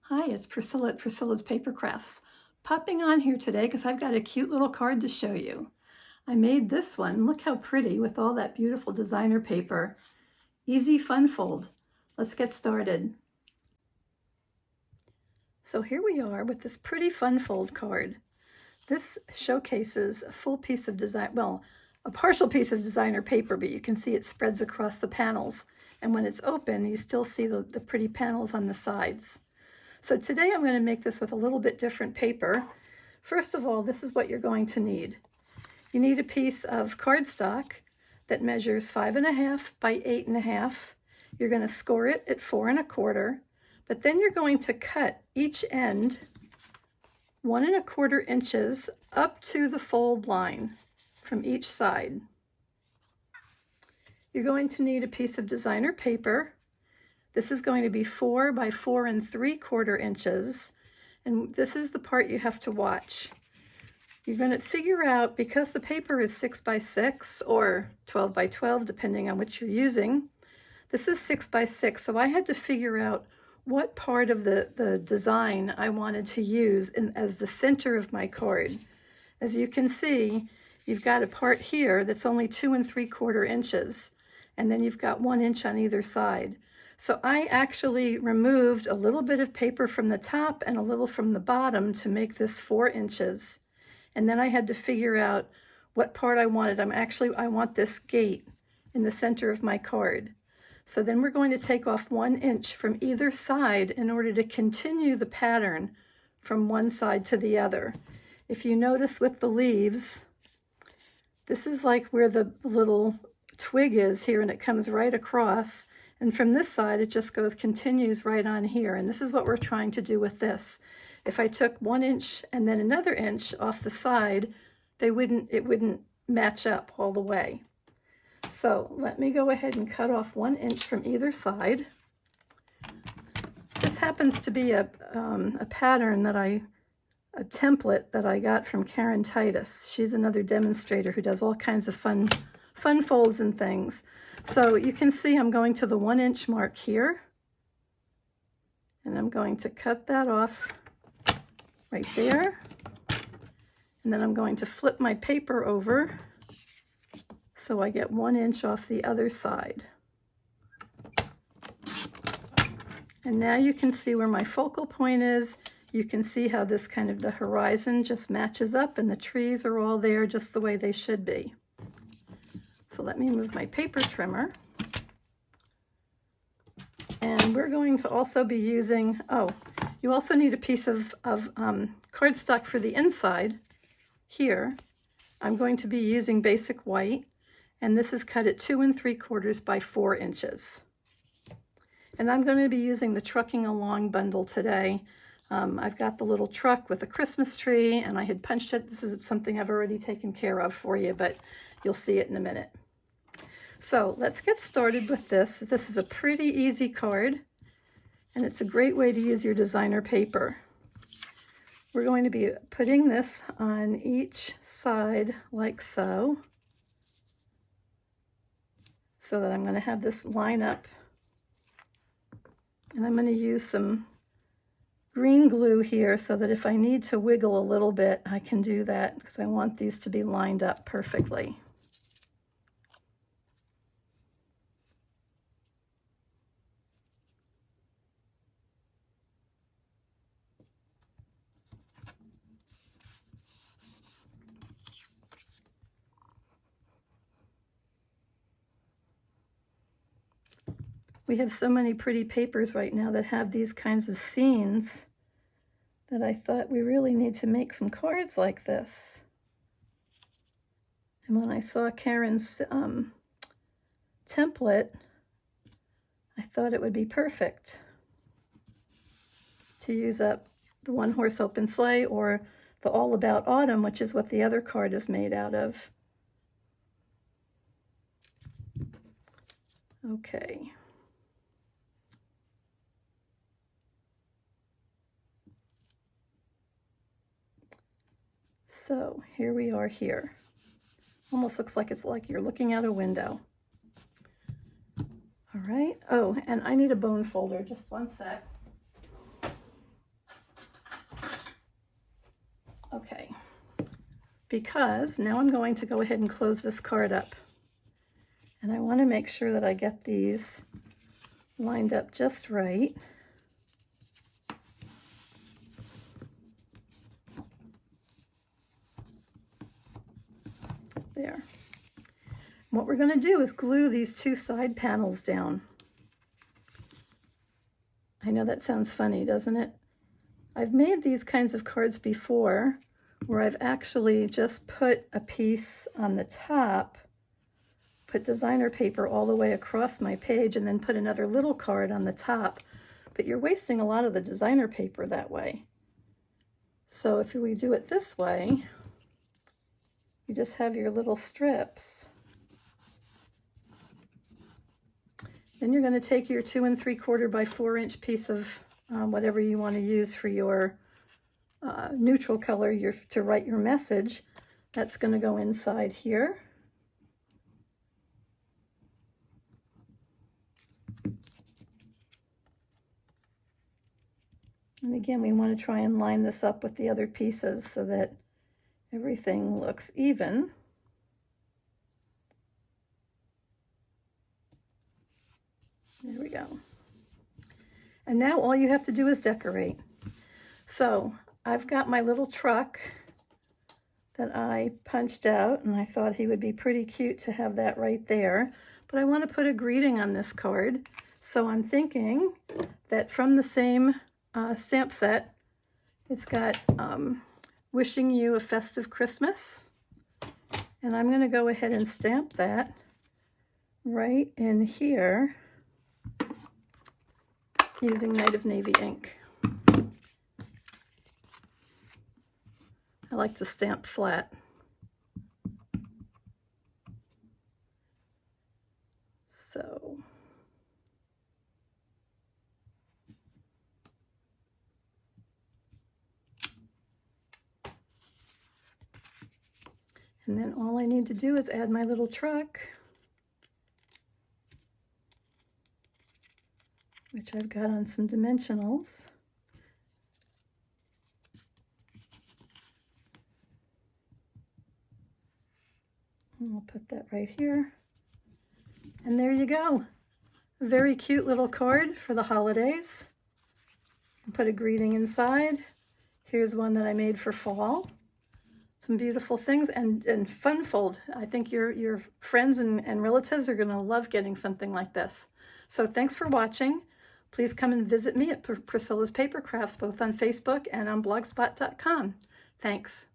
Hi, it's Priscilla at Priscilla's Paper Crafts. Popping on here today because I've got a cute little card to show you. I made this one. Look how pretty with all that beautiful designer paper. Easy fun fold. Let's get started. So here we are with this pretty fun fold card. This showcases a full piece of design, well, a partial piece of designer paper, but you can see it spreads across the panels. And when it's open, you still see the pretty panels on the sides. So today I'm going to make this with a little bit different paper. First of all, this is what you're going to need. You need a piece of cardstock that measures 5.5 by 8.5. You're going to score it at 4 1/4, but then you're going to cut each end 1 1/4 inches up to the fold line from each side. You're going to need a piece of designer paper. This is going to be 4 by 4 3/4 inches, and this is the part you have to watch. You're going to figure out, because the paper is 6 by 6 or 12 by 12, depending on what you're using. This is 6 by 6, so I had to figure out what part of the design I wanted to use as the center of my card. As you can see, you've got a part here that's only 2 3/4 inches, and then you've got 1 inch on either side. So I actually removed a little bit of paper from the top and a little from the bottom to make this 4 inches. And then I had to figure out what part I wanted. I want this gate in the center of my card. So then we're going to take off 1 inch from either side in order to continue the pattern from one side to the other. If you notice with the leaves, this is like where the little twig is here, and it comes right across. And from this side, it just continues right on here. And this is what we're trying to do with this. If I took 1 inch and then another inch off the side, it wouldn't match up all the way. So let me go ahead and cut off 1 inch from either side. This happens to be a pattern a template that I got from Karen Titus. She's another demonstrator who does all kinds of fun folds and things. So you can see I'm going to the 1 inch mark here, and I'm going to cut that off right there. And then I'm going to flip my paper over so I get 1 inch off the other side. And now you can see where my focal point is. You can see how this the horizon just matches up, and the trees are all there just the way they should be. So let me move my paper trimmer. And we're going to also be using, you also need a piece of cardstock for the inside here. I'm going to be using basic white, and this is cut at 2 3/4 by 4 inches. And I'm going to be using the Trucking Along bundle today. I've got the little truck with a Christmas tree, and I had punched it. This is something I've already taken care of for you, but you'll see it in a minute. So let's get started with this. This is a pretty easy card, and it's a great way to use your designer paper. We're going to be putting this on each side like so that I'm going to have this line up. And I'm going to use some green glue here so that if I need to wiggle a little bit, I can do that, because I want these to be lined up perfectly. We have so many pretty papers right now that have these kinds of scenes that I thought we really need to make some cards like this. And when I saw Karen's template, I thought it would be perfect to use up the One Horse Open Sleigh or the All About Autumn, which is what the other card is made out of. Okay. So here we are here. Almost looks like it's like you're looking out a window. All right. Oh, and I need a bone folder. Just one sec. because now I'm going to go ahead and close this card up. And I want to make sure that I get these lined up just right. There. What we're going to do is glue these two side panels down. I know that sounds funny, doesn't it? I've made these kinds of cards before where I've actually just put a piece on the top, put designer paper all the way across my page, and then put another little card on the top. But you're wasting a lot of the designer paper that way. So if we do it this way, you just have your little strips. Then you're going to take your 2 3/4 by 4 inch piece of whatever you want to use for your neutral color to write your message. That's going to go inside here. And again, we want to try and line this up with the other pieces so that everything looks even. There we go. And now all you have to do is decorate. So I've got my little truck that I punched out, and I thought he would be pretty cute to have that right there. But I want to put a greeting on this card. So I'm thinking that from the same stamp set, it's got wishing you a festive Christmas. And I'm going to go ahead and stamp that right in here using Night of Navy ink. I like to stamp flat. So and then all I need to do is add my little truck, which I've got on some dimensionals. And I'll put that right here. And there you go. A very cute little card for the holidays. I'll put a greeting inside. Here's one that I made for fall. Some beautiful things and fun fold. I think your friends and relatives are going to love getting something like this. So thanks for watching. Please come and visit me at Priscilla's Paper Crafts, both on Facebook and on blogspot.com. Thanks.